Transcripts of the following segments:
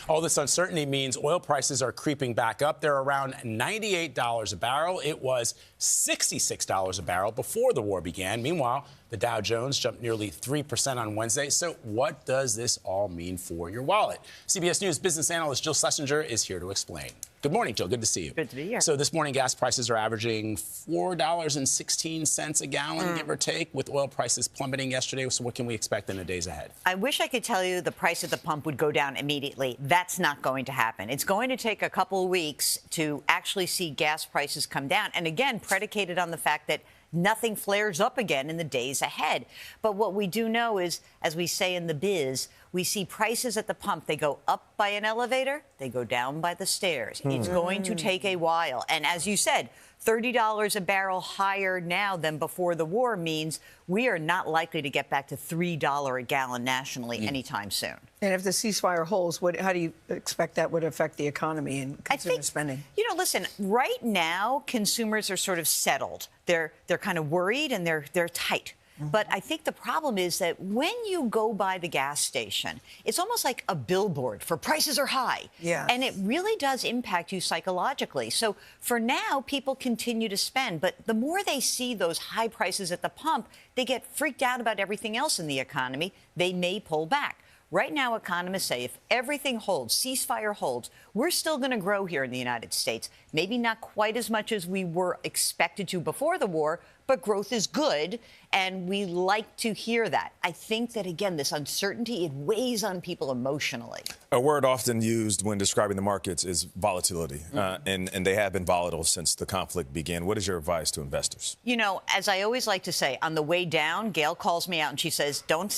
All this uncertainty means oil prices are creeping back up. They're around $98 a barrel. It was $66 a barrel before the war began. Meanwhile, the Dow Jones jumped nearly 3% on Wednesday. So what does this all mean for your wallet? CBS News business analyst Jill Schlesinger is here to explain. Good morning, Jill. Good to see you. Good to be here. So this morning, gas prices are averaging $4.16 a gallon, give or take, with oil prices plummeting yesterday. So what can we expect in the days ahead? I wish I could tell you the price at the pump would go down immediately. That's not going to happen. It's going to take a couple of weeks to actually see gas prices come down. And again, predicated on the fact that nothing flares up again in the days ahead. But what we do know is, as we say in the biz, we see prices at the pump. They go up by an elevator, they go down by the stairs. It's going to take a while. And as you said, $30 a barrel higher now than before the war means we are not likely to get back to $3 a gallon nationally anytime soon. And if the ceasefire holds, how do you expect that would affect the economy and consumer spending? You know, listen, right now, consumers are sort of settled. They're kind of worried and they're tight. But I think the problem is that when you go by the gas station, it's almost like a billboard for prices are high. Yeah. And it really does impact you psychologically. So for now, people continue to spend. But the more they see those high prices at the pump, they get freaked out about everything else in the economy. They may pull back. Right now, economists say if everything holds, ceasefire holds, we're still going to grow here in the United States. Maybe not quite as much as we were expected to before the war, but growth is good, and we like to hear that. I think that, again, this uncertainty, it weighs on people emotionally. A word often used when describing the markets is volatility, and they have been volatile since the conflict began. What is your advice to investors? You know, as I always like to say, on the way down, Gayle calls me out and she says, don't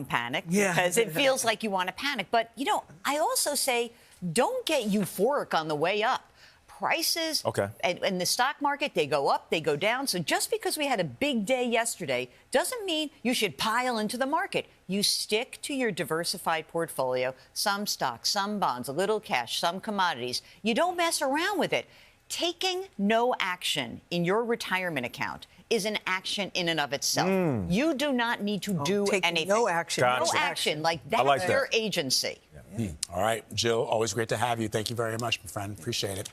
panic, because it feels like you want to panic. But, you know, I also say, don't get euphoric on the way up. Prices and the stock market, they go up, they go down. So just because we had a big day yesterday doesn't mean you should pile into the market. You stick to your diversified portfolio, some stocks, some bonds, a little cash, some commodities. You don't mess around with it. Taking no action in your retirement account is an action in and of itself. You do not need to do anything. No action. No action. Like that's your agency. All right, Jill, always great to have you. Thank you very much, my friend. Appreciate it.